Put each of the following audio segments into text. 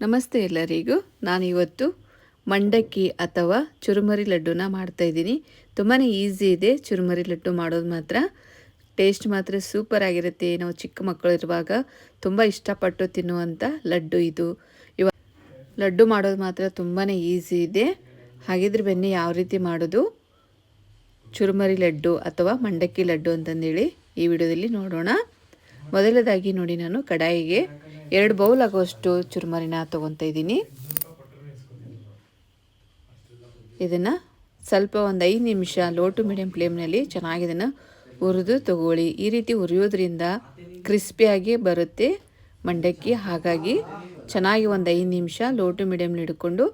ನಮಸ್ತೆ ಎಲ್ಲರಿಗೂ. ನಾನಿವತ್ತು ಮಂಡಕ್ಕಿ ಅಥವಾ ಚುರುಮರಿ ಲಡ್ಡುನ ಮಾಡ್ತಾಯಿದ್ದೀನಿ. ತುಂಬಾ ಈಸಿ ಇದೆ ಚುರುಮರಿ ಲಡ್ಡು ಮಾಡೋದು ಮಾತ್ರ. ಟೇಸ್ಟ್ ಮಾತ್ರ ಸೂಪರ್ ಆಗಿರುತ್ತೆ. ನಾವು ಚಿಕ್ಕ ಮಕ್ಕಳು ಇರುವಾಗ ತುಂಬ ಇಷ್ಟಪಟ್ಟು ತಿನ್ನುವಂಥ ಲಡ್ಡು ಇದು. ಲಡ್ಡು ಮಾಡೋದು ಮಾತ್ರ ತುಂಬಾ ಈಸಿ ಇದೆ. ಹಾಗಿದ್ರೆ ಬನ್ನಿ ಯಾವ ರೀತಿ ಮಾಡೋದು ಚುರುಮರಿ ಲಡ್ಡು ಅಥವಾ ಮಂಡಕ್ಕಿ ಲಡ್ಡು ಅಂತಂದೇಳಿ ಈ ವಿಡಿಯೋದಲ್ಲಿ ನೋಡೋಣ. ಮೊದಲದಾಗಿ ನೋಡಿ, ನಾನು ಕಡಾಯಿಗೆ 2 ಬೌಲ್ ಆಗುವಷ್ಟು ಚುರುಮರಿನ ತೊಗೊತಾ ಇದ್ದೀನಿ. ಇದನ್ನು ಸ್ವಲ್ಪ ಒಂದು 5 ನಿಮಿಷ ಲೋ ಟು ಮೀಡಿಯಂ ಫ್ಲೇಮ್ನಲ್ಲಿ ಚೆನ್ನಾಗಿ ಇದನ್ನು ಹುರಿದು ತಗೊಳ್ಳಿ. ಈ ರೀತಿ ಹುರಿಯೋದ್ರಿಂದ ಕ್ರಿಸ್ಪಿಯಾಗಿ ಬರುತ್ತೆ ಮಂಡಕ್ಕಿ. ಹಾಗಾಗಿ ಚೆನ್ನಾಗಿ ಒಂದು 5 ನಿಮಿಷ ಲೋ ಟು ಮೀಡಿಯಮ್ಲಿ ಹಿಡ್ಕೊಂಡು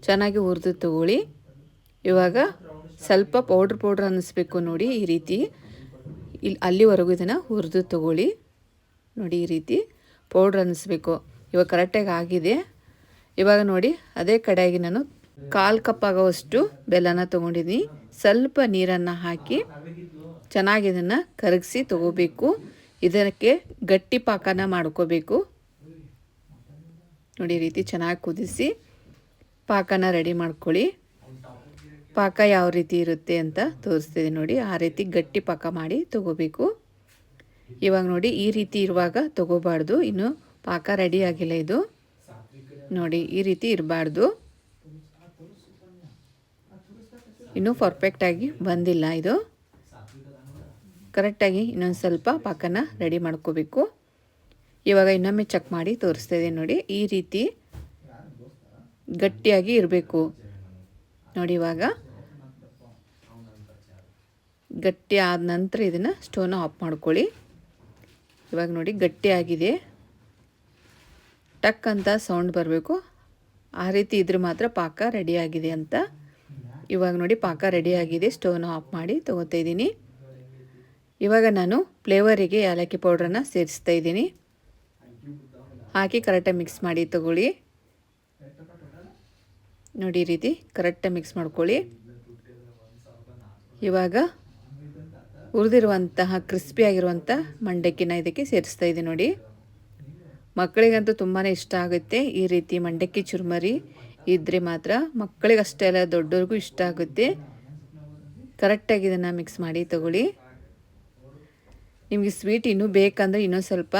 ಚೆನ್ನಾಗಿ ಹುರಿದು ತಗೊಳ್ಳಿ. ಇವಾಗ ಸ್ವಲ್ಪ ಪೌಡ್ರ್ ಅನ್ನಿಸ್ಬೇಕು ನೋಡಿ. ಈ ರೀತಿ ಅಲ್ಲಿವರೆಗೂ ಇದನ್ನು ಹುರಿದು ತಗೊಳ್ಳಿ. ನೋಡಿ, ಈ ರೀತಿ ಪೌಡ್ರ್ ಅನ್ನಿಸ್ಬೇಕು. ಇವಾಗ ಕರೆಕ್ಟಾಗಿ ಆಗಿದೆ. ಇವಾಗ ನೋಡಿ, ಅದೇ ಕಡೆಯಾಗಿ ನಾನು 1/4 ಕಪ್ ಆಗೋವಷ್ಟು ಬೆಲ್ಲನ ತೊಗೊಂಡಿದ್ದೀನಿ. ಸ್ವಲ್ಪ ನೀರನ್ನು ಹಾಕಿ ಚೆನ್ನಾಗಿ ಇದನ್ನು ಕರಗಿಸಿ ತೊಗೋಬೇಕು. ಇದಕ್ಕೆ ಗಟ್ಟಿ ಪಾಕನ ಮಾಡ್ಕೋಬೇಕು. ನೋಡಿ, ಈ ರೀತಿ ಚೆನ್ನಾಗಿ ಕುದಿಸಿ ಪಾಕನ ರೆಡಿ ಮಾಡ್ಕೊಳ್ಳಿ. ಪಾಕ ಯಾವ ರೀತಿ ಇರುತ್ತೆ ಅಂತ ತೋರಿಸ್ತಿದೆ ನೋಡಿ. ಆ ರೀತಿ ಗಟ್ಟಿ ಪಾಕ ಮಾಡಿ ತೊಗೋಬೇಕು. ಇವಾಗ ನೋಡಿ, ಈ ರೀತಿ ಇರುವಾಗ ತೊಗೋಬಾರ್ದು. ಇನ್ನು ಪಾಕ ರೆಡಿ ಆಗಿಲ್ಲ ಇದು. ನೋಡಿ, ಈ ರೀತಿ ಇರಬಾರ್ದು. ಇನ್ನೂ ಪರ್ಫೆಕ್ಟಾಗಿ ಬಂದಿಲ್ಲ ಇದು. ಕರೆಕ್ಟಾಗಿ ಇನ್ನೊಂದು ಸ್ವಲ್ಪ ಪಾಕನ ರೆಡಿ ಮಾಡ್ಕೋಬೇಕು. ಇವಾಗ ಇನ್ನೊಮ್ಮೆ ಚೆಕ್ ಮಾಡಿ ತೋರಿಸ್ತಾ ಇದ್ದೀನಿ ನೋಡಿ. ಈ ರೀತಿ ಗಟ್ಟಿಯಾಗಿ ಇರಬೇಕು ನೋಡಿ. ಇವಾಗ ಗಟ್ಟಿ ಆದ ನಂತರ ಇದನ್ನು ಸ್ಟೋವ್ನ ಆಫ್ ಮಾಡ್ಕೊಳ್ಳಿ. ಇವಾಗ ನೋಡಿ, ಗಟ್ಟಿಯಾಗಿದೆ. ಟಕ್ ಅಂತ ಸೌಂಡ್ ಬರಬೇಕು. ಆ ರೀತಿ ಇದ್ರೆ ಮಾತ್ರ ಪಾಕ ರೆಡಿಯಾಗಿದೆ ಅಂತ. ಇವಾಗ ನೋಡಿ, ಪಾಕ ರೆಡಿಯಾಗಿದೆ. ಸ್ಟೋವ್ನ ಆಫ್ ಮಾಡಿ ತೊಗೋತಾ ಇದ್ದೀನಿ. ಇವಾಗ ನಾನು ಫ್ಲೇವರಿಗೆ ಏಲಕ್ಕಿ ಪೌಡ್ರನ್ನ ಸೇರಿಸ್ತಾ ಇದ್ದೀನಿ. ಹಾಕಿ ಕರೆಕ್ಟಾಗಿ ಮಿಕ್ಸ್ ಮಾಡಿ ತಗೊಳ್ಳಿ. ನೋಡಿ, ಈ ರೀತಿ ಕರೆಕ್ಟಾಗಿ ಮಿಕ್ಸ್ ಮಾಡ್ಕೊಳ್ಳಿ. ಇವಾಗ ಹುರಿದಿರುವಂತಹ ಕ್ರಿಸ್ಪಿಯಾಗಿರುವಂಥ ಮಂಡಕ್ಕಿನ ಇದಕ್ಕೆ ಸೇರಿಸ್ತಾ ಇದ್ದೀನಿ ನೋಡಿ. ಮಕ್ಕಳಿಗಂತೂ ತುಂಬಾ ಇಷ್ಟ ಆಗುತ್ತೆ. ಈ ರೀತಿ ಮಂಡಕ್ಕಿ ಚುರುಮರಿ ಇದ್ದರೆ ಮಾತ್ರ ಮಕ್ಕಳಿಗಷ್ಟೇ ಅಲ್ಲ, ದೊಡ್ಡವ್ರಿಗೂ ಇಷ್ಟ ಆಗುತ್ತೆ. ಕರೆಕ್ಟಾಗಿ ಇದನ್ನು ಮಿಕ್ಸ್ ಮಾಡಿ ತಗೊಳ್ಳಿ. ನಿಮಗೆ ಸ್ವೀಟ್ ಇನ್ನೂ ಬೇಕಂದರೆ ಇನ್ನೂ ಸ್ವಲ್ಪ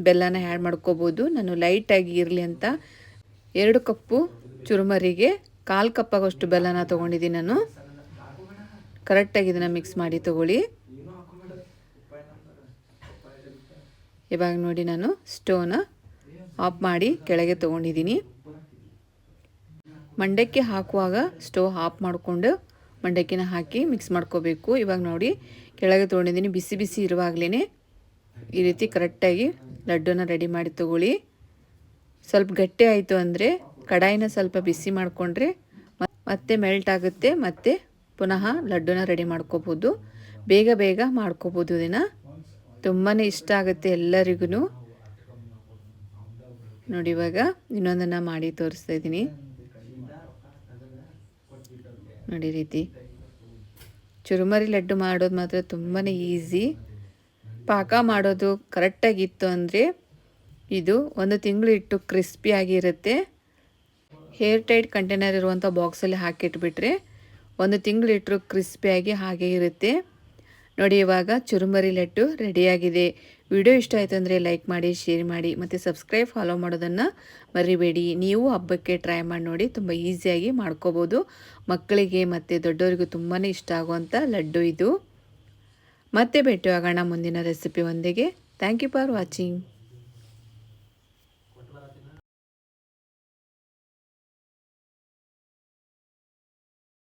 ಬೆಲ್ಲನ ಆ್ಯಡ್ ಮಾಡ್ಕೋಬೋದು. ನಾನು ಲೈಟಾಗಿ ಇರಲಿ ಅಂತ 2 ಕಪ್ಪು ಚುರುಮರಿಗೆ 1/4 ಕಪ್ ಆಗೋಷ್ಟು ಬೆಲ್ಲನ ತೊಗೊಂಡಿದ್ದೀನಿ ನಾನು. ಕರೆಕ್ಟಾಗಿ ಇದನ್ನು ಮಿಕ್ಸ್ ಮಾಡಿ ತಗೊಳ್ಳಿ. ಇವಾಗ ನೋಡಿ, ನಾನು ಸ್ಟೋವ್ನ ಆಫ್ ಮಾಡಿ ಕೆಳಗೆ ತೊಗೊಂಡಿದ್ದೀನಿ. ಮಂಡಕ್ಕಿ ಹಾಕುವಾಗ ಸ್ಟೋವ್ ಆಫ್ ಮಾಡಿಕೊಂಡು ಮಂಡಕ್ಕಿನ ಹಾಕಿ ಮಿಕ್ಸ್ ಮಾಡ್ಕೋಬೇಕು. ಇವಾಗ ನೋಡಿ, ಕೆಳಗೆ ತೊಗೊಂಡಿದ್ದೀನಿ. ಬಿಸಿ ಬಿಸಿ ಇರುವಾಗಲೇ ಈ ರೀತಿ ಕರೆಕ್ಟಾಗಿ ಲಡ್ಡುನ ರೆಡಿ ಮಾಡಿ ತಗೊಳ್ಳಿ. ಸ್ವಲ್ಪ ಗಟ್ಟಿ ಆಯಿತು ಅಂದರೆ ಕಡಾಯಿನ ಸ್ವಲ್ಪ ಬಿಸಿ ಮಾಡಿಕೊಂಡ್ರೆ ಮತ್ತೆ ಮೆಲ್ಟ್ ಆಗುತ್ತೆ. ಮತ್ತು ಪುನಃ ಲಡ್ಡುನ ರೆಡಿ ಮಾಡ್ಕೋಬೋದು. ಬೇಗ ಬೇಗ ಮಾಡ್ಕೋಬೋದು. ಇದನ್ನು ತುಂಬಾ ಇಷ್ಟ ಆಗುತ್ತೆ ಎಲ್ಲರಿಗೂ ನೋಡಿ. ಇವಾಗ ಇನ್ನೊಂದನ್ನು ಮಾಡಿ ತೋರಿಸ್ತಾ ಇದ್ದೀನಿ ನೋಡಿ. ರೀತಿ ಚುರುಮರಿ ಲಡ್ಡು ಮಾಡೋದು ಮಾತ್ರ ತುಂಬಾ ಈಸಿ. ಪಾಕ ಮಾಡೋದು ಕರೆಕ್ಟಾಗಿತ್ತು ಅಂದರೆ ಇದು 1 ತಿಂಗಳು ಇಟ್ಟು ಕ್ರಿಸ್ಪಿಯಾಗಿರುತ್ತೆ. ಏರ್ ಟೈಟ್ ಕಂಟೈನರ್ ಇರುವಂಥ ಬಾಕ್ಸಲ್ಲಿ ಹಾಕಿಟ್ಬಿಟ್ರೆ 1 ತಿಂಗಳು ಇಟ್ಟರು ಕ್ರಿಸ್ಪಿಯಾಗಿ ಹಾಗೆ ಇರುತ್ತೆ ನೋಡಿ. ಇವಾಗ ಚುರುಮರಿ ಲಡ್ಡು ರೆಡಿಯಾಗಿದೆ. ವಿಡಿಯೋ ಇಷ್ಟ ಆಯಿತು ಅಂದರೆ ಲೈಕ್ ಮಾಡಿ, ಶೇರ್ ಮಾಡಿ ಮತ್ತು ಸಬ್ಸ್ಕ್ರೈಬ್ ಫಾಲೋ ಮಾಡೋದನ್ನು ಮರಿಬೇಡಿ. ನೀವು ಹಬ್ಬಕ್ಕೆ ಟ್ರೈ ಮಾಡಿ ನೋಡಿ. ತುಂಬ ಈಸಿಯಾಗಿ ಮಾಡ್ಕೋಬೋದು. ಮಕ್ಕಳಿಗೆ ಮತ್ತು ದೊಡ್ಡವರಿಗೂ ತುಂಬಾ ಇಷ್ಟ ಆಗುವಂಥ ಲಡ್ಡು ಇದು. ಮತ್ತೆ ಭೇಟಿಯಾಗೋಣ ಮುಂದಿನ ರೆಸಿಪಿ ಒಂದಿಗೆ. Thank you for watching.